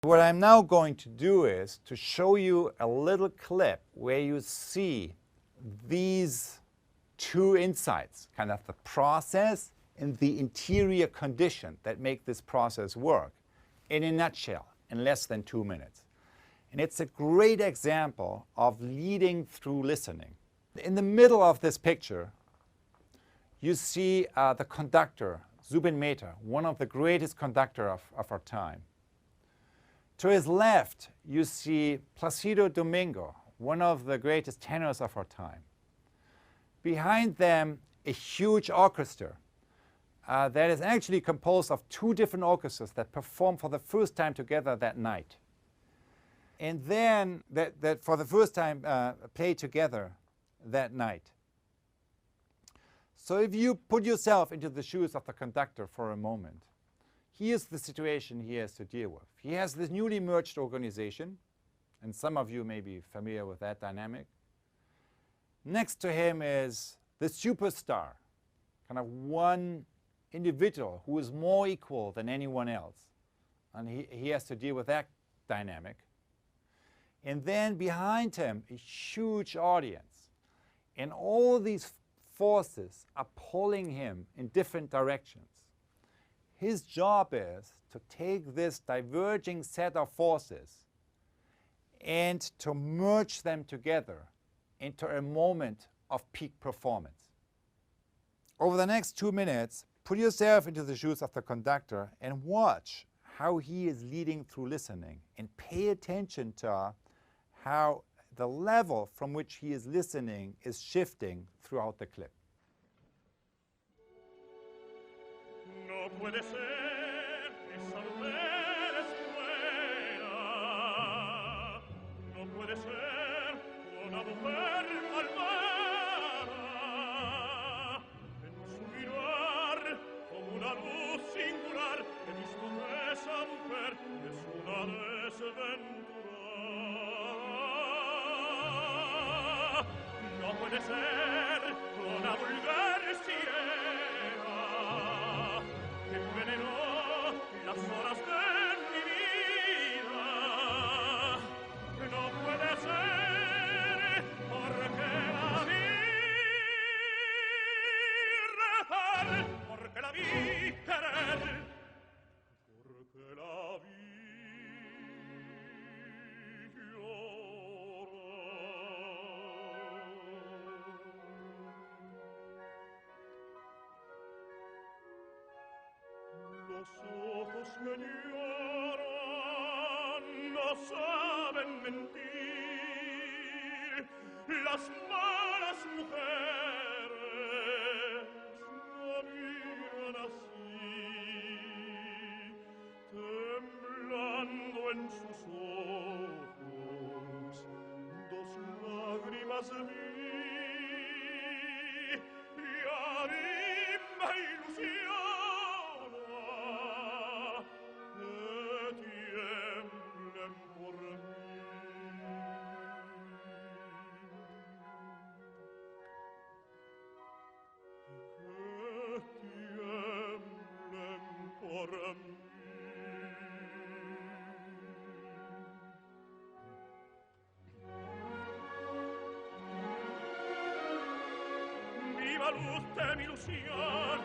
What I'm now going to do is to show you a little clip where you see these two insights, kind of the process and the interior condition that make this process work, in a nutshell, in less than 2 minutes. And it's a great example of leading through listening. In the middle of this picture, you see the conductor, Zubin Mehta, one of the greatest conductors of our time. To his left, you see Placido Domingo, one of the greatest tenors of our time. Behind them, a huge orchestra that is actually composed of 2 different orchestras that perform for the first time together that night. And then that for the first time play together that night. So if you put yourself into the shoes of the conductor for a moment, here's the situation he has to deal with. He has this newly merged organization, and some of you may be familiar with that dynamic. Next to him is the superstar, kind of one individual who is more equal than anyone else. And he has to deal with that dynamic. And then behind him, a huge audience. And all these forces are pulling him in different directions. His job is to take this diverging set of forces and to merge them together into a moment of peak performance. Over the next 2 minutes, put yourself into the shoes of the conductor and watch how he is leading through listening, and pay attention to how the level from which he is listening is shifting throughout the clip. No puede ser esa mujer escuela, no puede ser una mujer malvada, en su mirar como una luz singular, he visto que esa mujer es una desventurada. No puede ser una vulgar sirena que envenenó las horas de mi vida. No puede ser porque la vi rezar, porque la vi querer, porque la vi Los ojos me lloran, no saben mentir. Las malas mujeres no miran así, temblando en sus ojos 2 lágrimas de mí. Y a mí me ilusiona viva luz de mi ilusión,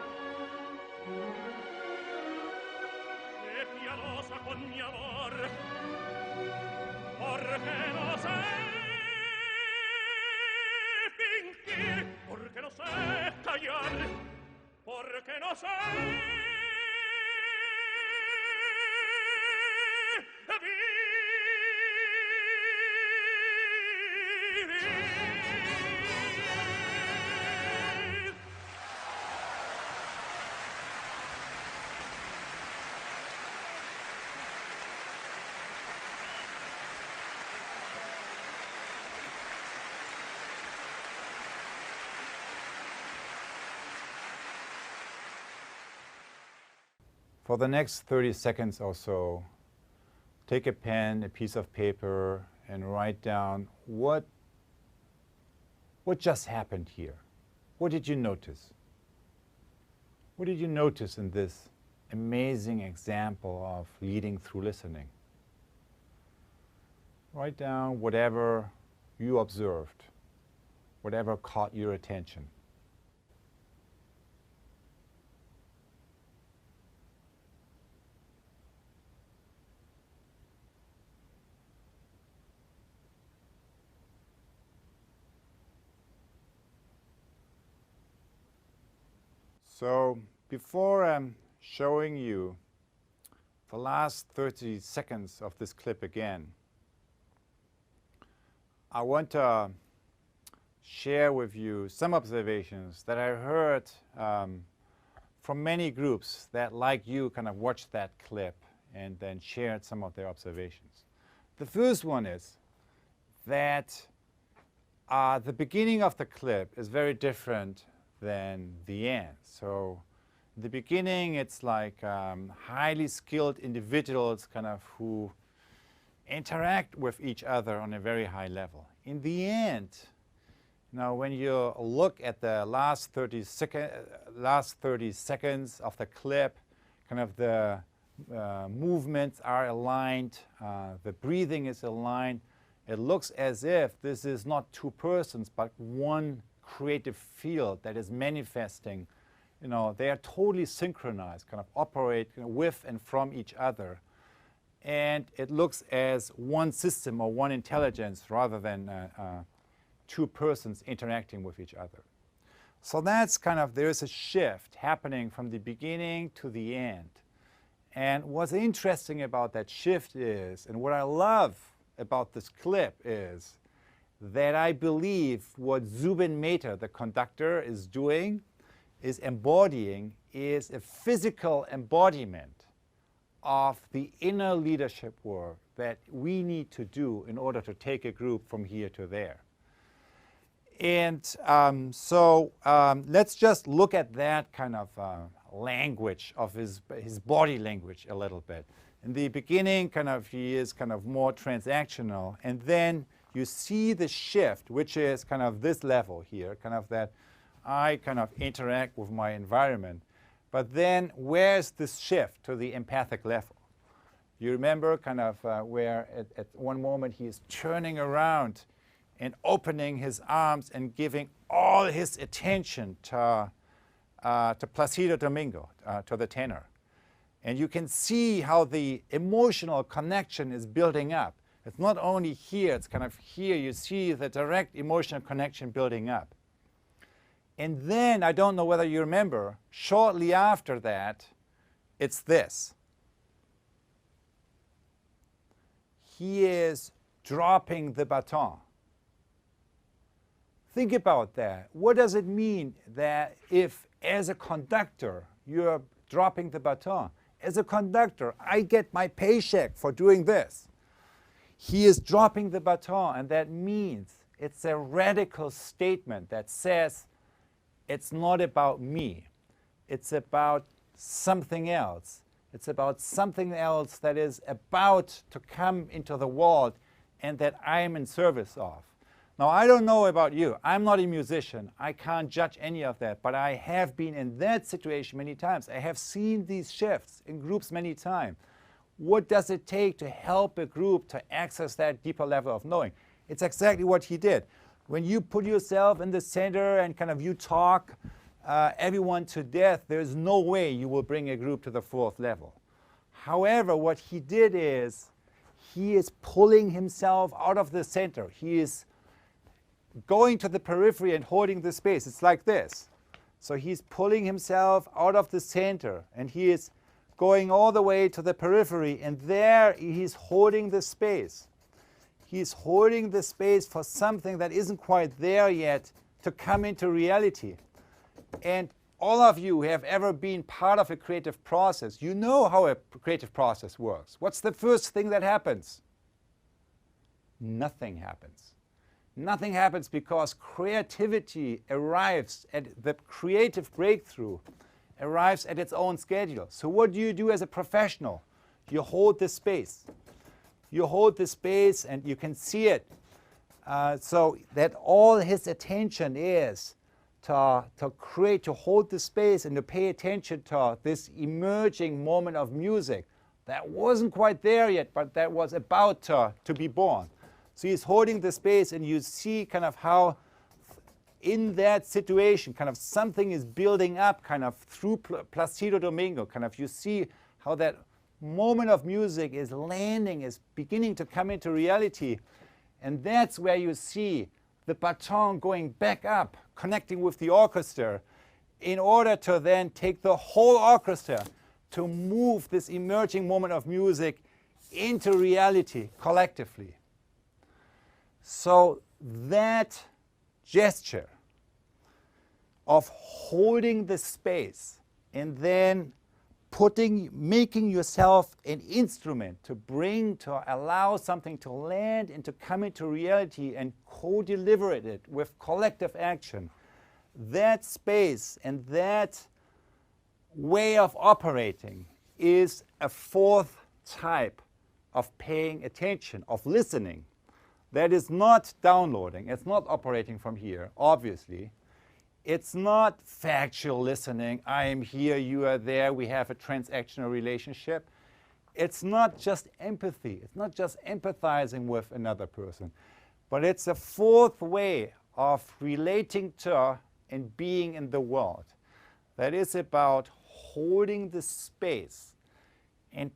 sé piadosa con mi amor, porque no sé fingir, porque no sé callar, porque no sé For the next 30 seconds or so, take a pen, a piece of paper, and write down what just happened here. What did you notice? What did you notice in this amazing example of leading through listening? Write down whatever you observed, whatever caught your attention. So before showing you the last 30 seconds of this clip again, I want to share with you some observations that I heard from many groups that, like you, kind of watched that clip and then shared some of their observations. The first one is that the beginning of the clip is very different than the end. So in the beginning, it's like highly skilled individuals kind of who interact with each other on a very high level. In the end, now when you look at the last 30 seconds of the clip, kind of the movements are aligned, the breathing is aligned. It looks as if this is not two persons, but one creative field that is manifesting. You know, they are totally synchronized, kind of operate with and from each other. And it looks as one system or one intelligence rather than two persons interacting with each other. So that's kind of, there's a shift happening from the beginning to the end. And what's interesting about that shift is, and what I love about this clip is, that I believe what Zubin Mehta, the conductor, is doing, is embodying, is a physical embodiment of the inner leadership work that we need to do in order to take a group from here to there. And let's just look at that kind of language of his body language a little bit. In the beginning, kind of he is kind of more transactional, and then you see the shift, which is kind of this level here, kind of that I kind of interact with my environment. But then where's this shift to the empathic level? You remember kind of where at one moment he is turning around and opening his arms and giving all his attention to Placido Domingo, to the tenor. And you can see how the emotional connection is building up. It's not only here, it's kind of here. You see the direct emotional connection building up. And then, I don't know whether you remember, shortly after that, it's this. He is dropping the baton. Think about that. What does it mean that if, as a conductor, you're dropping the baton? As a conductor, I get my paycheck for doing this. He is dropping the baton, and that means it's a radical statement that says, it's not about me. It's about something else. It's about something else that is about to come into the world and that I am in service of. Now, I don't know about you. I'm not a musician. I can't judge any of that. But I have been in that situation many times. I have seen these shifts in groups many times. What does it take to help a group to access that deeper level of knowing? It's exactly what he did. When you put yourself in the center and kind of you talk everyone to death, there's no way you will bring a group to the fourth level. However, what he did is he is pulling himself out of the center. He is going to the periphery and holding the space. It's like this. So he's pulling himself out of the center and he is going all the way to the periphery, and there he's holding the space. He's holding the space for something that isn't quite there yet to come into reality. And all of you who have ever been part of a creative process, you know how a creative process works. What's the first thing that happens? Nothing happens. Nothing happens because creativity arrives at the creative breakthrough, arrives at its own schedule. So what do you do as a professional? You hold the space. You hold the space and you can see it. So that all his attention is to create, to hold the space and to pay attention to this emerging moment of music that wasn't quite there yet, but that was about to be born. So he's holding the space, and you see kind of how in that situation, kind of something is building up kind of through Placido Domingo. Kind of you see how that moment of music is landing, is beginning to come into reality. And that's where you see the baton going back up, connecting with the orchestra, in order to then take the whole orchestra to move this emerging moment of music into reality collectively. So that gesture of holding the space and then making yourself an instrument to allow something to land and to come into reality and co-deliver it with collective action, that space and that way of operating is a fourth type of paying attention, of listening. That is not downloading. It's not operating from here, obviously. It's not factual listening. I am here, you are there, we have a transactional relationship. It's not just empathy. It's not just empathizing with another person. But it's a fourth way of relating to and being in the world. That is about holding the space and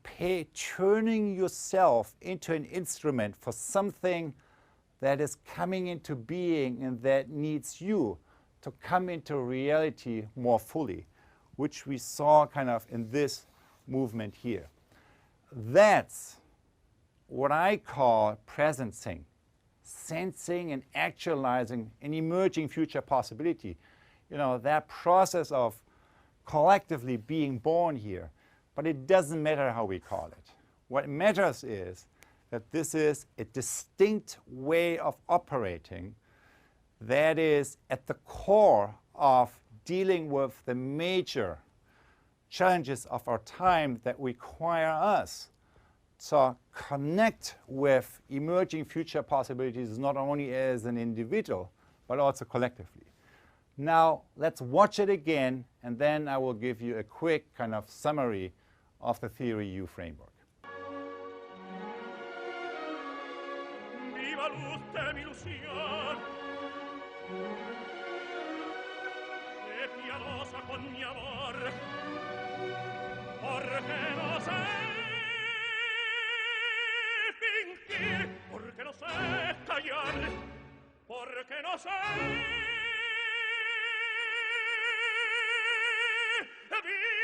turning yourself into an instrument for something that is coming into being and that needs you to come into reality more fully, which we saw kind of in this movement here. That's what I call presencing, sensing and actualizing an emerging future possibility. You know, that process of collectively being born here. But it doesn't matter how we call it. What matters is that this is a distinct way of operating that is at the core of dealing with the major challenges of our time that require us to connect with emerging future possibilities not only as an individual, but also collectively. Now, let's watch it again, and then I will give you a quick kind of summary of the Theory U framework. Viva l'ultima illusión, sé piadosa con mi amor, porque no sé fingir, porque no sé callar, porque no sé vivir.